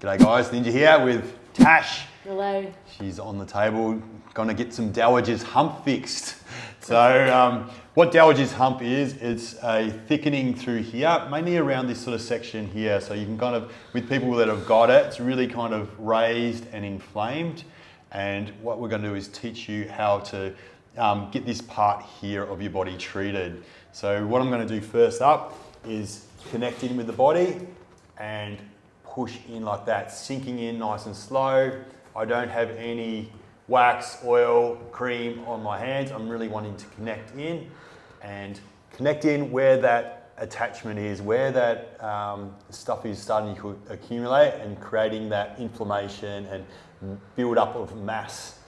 G'day guys, Ninja here with Tash. Hello. She's on the table, gonna get some Dowager's hump fixed. So what Dowager's hump is, it's a thickening through here, mainly around this sort of section here. So you can kind of, with people that have got it, it's really kind of raised and inflamed. And what we're gonna do is teach you how to get this part here of your body treated. So what I'm gonna do first up is connect in with the body and push in like that, sinking in nice and slow. I don't have any wax, oil, cream on my hands. I'm really wanting to connect in where that attachment is, where that stuff is starting to accumulate and creating that inflammation and build up of mass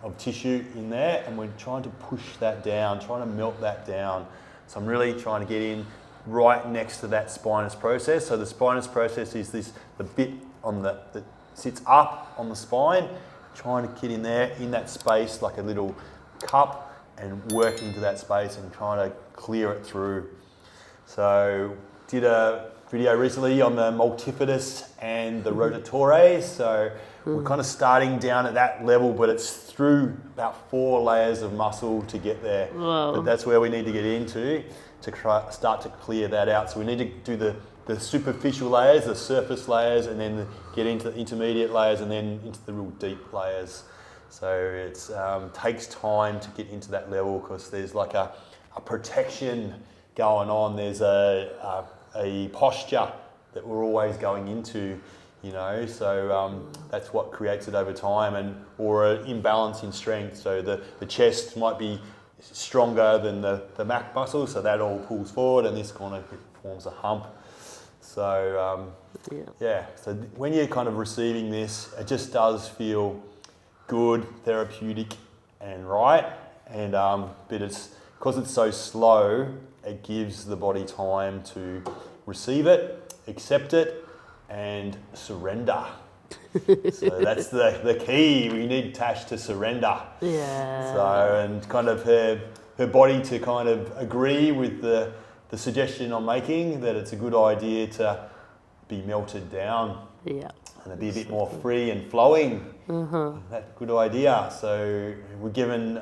of tissue in there. And we're trying to push that down, trying to melt that down. So I'm really trying to get in right next to that spinous process. So the spinous process is the bit on that sits up on the spine, trying to get in there, in that space like a little cup and work into that space and trying to clear it through. So did a video recently on the multifidus and the rotatores. So we're kind of starting down at that level, but it's through about 4 layers of muscle to get there. Whoa. But that's where we need to get into to start to clear that out. So we need to do the superficial layers, the surface layers, and then get into the intermediate layers and then into the real deep layers. So it takes time to get into that level because there's like a protection going on. There's a posture that we're always going into, you know, so that's what creates it over time, or an imbalance in strength. So the chest might be stronger than the back muscle, so that all pulls forward and this kind of forms a hump. So yeah, so when you're kind of receiving this, it just does feel good, therapeutic and right, and but it's because it's so slow, it gives the body time to receive it, accept it and surrender. So that's the key. We need Tash to surrender. Yeah. So, and kind of her body to kind of agree with the suggestion I'm making that it's a good idea to be melted down. Yeah. And be a bit more free and flowing. That's a good idea. So we're given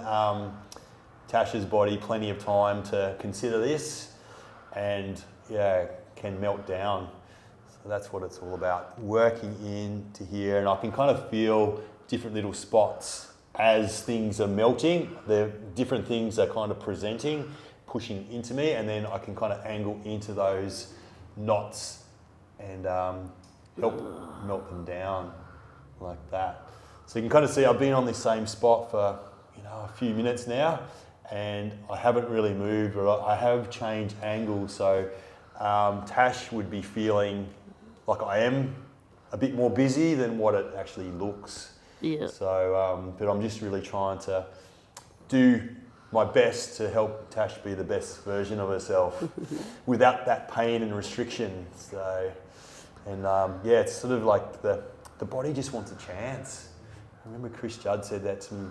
Tash's body plenty of time to consider this and can melt down. So that's what it's all about, working into here. And I can kind of feel different little spots as things are melting. The different things are kind of presenting, pushing into me, and then I can kind of angle into those knots and help melt them down like that. So you can kind of see I've been on this same spot for a few minutes now, and I haven't really moved, or I have changed angles. So Tash would be feeling like I am a bit more busy than what it actually looks. Yeah. So, but I'm just really trying to do my best to help Tash be the best version of herself without that pain and restriction. So, and it's sort of like the body just wants a chance. I remember Chris Judd said that to me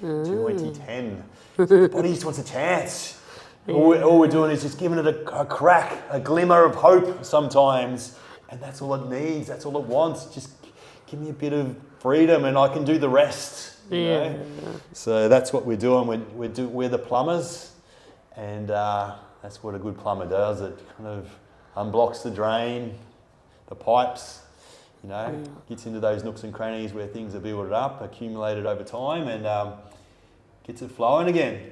in 2010. The body just wants a chance. Yeah. All we're doing is just giving it a crack, a glimmer of hope sometimes. And that's all it needs, that's all it wants. Just give me a bit of freedom and I can do the rest. You know? So that's what we're doing. We're the plumbers, and that's what a good plumber does. It kind of unblocks the drain, the pipes, gets into those nooks and crannies where things are built up, accumulated over time, and gets it flowing again.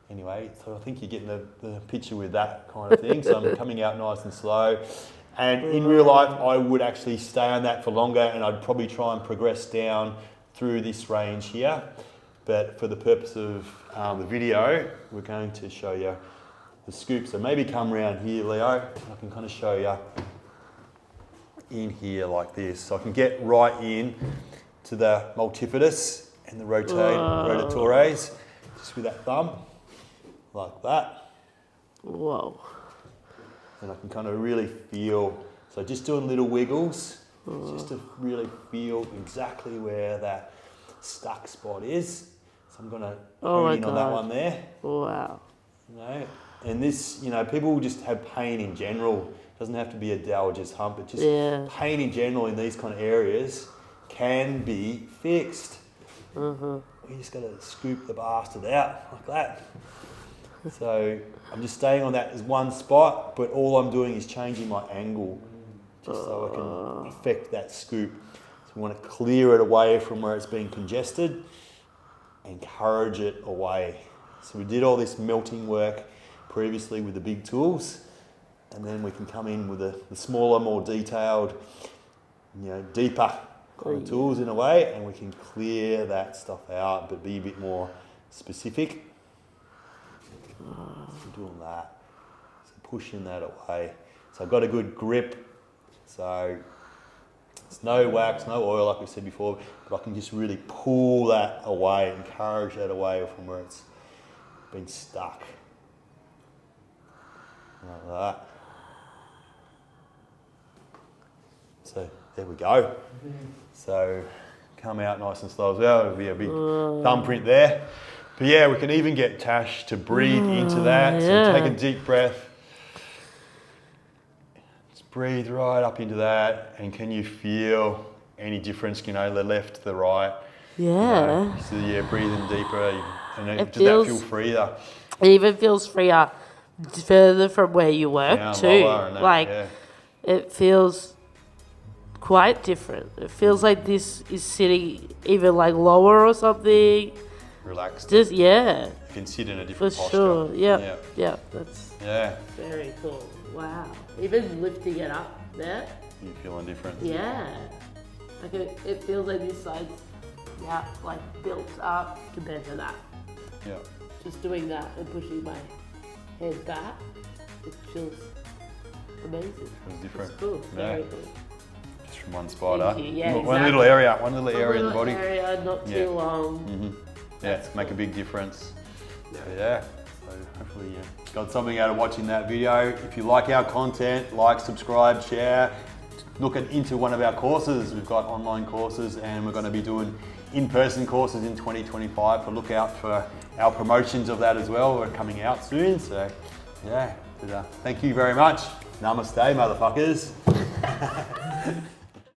Anyway, so I think you're getting the picture with that kind of thing. So I'm coming out nice and slow. And in real life, I would actually stay on that for longer, and I'd probably try and progress down through this range here. But for the purpose of the video, we're going to show you the scoop. So maybe come around here, Leo. I can kind of show you in here like this. So I can get right in to the multifidus and the rotatores just with that thumb. Like that. Whoa. And I can kind of really feel, so just doing little wiggles, just to really feel exactly where that stuck spot is. So I'm going to hone in on that one there. Wow. And this, people just have pain in general It doesn't have to be a Dowager's hump, but just Yeah. pain in general in these kind of areas can be fixed. We just got to scoop the bastard out like that. So I'm just staying on that as one spot, but all I'm doing is changing my angle just so I can affect that scoop. So we want to clear it away from where it's being congested, encourage it away. So we did all this melting work previously with the big tools, and then we can come in with the smaller, more detailed, deeper kind of tools in a way, and we can clear that stuff out, but be a bit more specific. So we're doing that, so pushing that away. So I've got a good grip, so it's no wax, no oil like we said before, but I can just really pull that away, encourage that away from where it's been stuck. Like that. So there we go. So come out nice and slow as well. It'll be a big thumbprint there. But yeah, we can even get Tash to breathe into that. So take a deep breath. Just breathe right up into that. And can you feel any difference, the left, the right? Yeah. So yeah, breathing deeper. And It does feels- that feel freer? It even feels freer further from where you work Down too. lower and that, Like yeah. it feels quite different. It feels like this is sitting even like lower or something. Relaxed. Just yeah, You can sit in a for different posture. sure. Yeah, that's Yeah. very cool. Wow. Even lifting it up there. You feeling different? Yeah. Like it feels like this side's like built up compared to that. Yeah. Just doing that and pushing my head back, it feels amazing. It's different. It's cool. Yeah. Very cool. Just from one spot, Thank you. Yeah, One exactly. little area, one little A area in the little body. area, not Yeah. too long. Yeah, make a big difference. Yeah. So hopefully you got something out of watching that video. If you like our content, like, subscribe, share. Look into one of our courses. We've got online courses, and we're going to be doing in-person courses in 2025. So look out for our promotions of that as well. We're coming out soon. So yeah, but, thank you very much. Namaste, motherfuckers.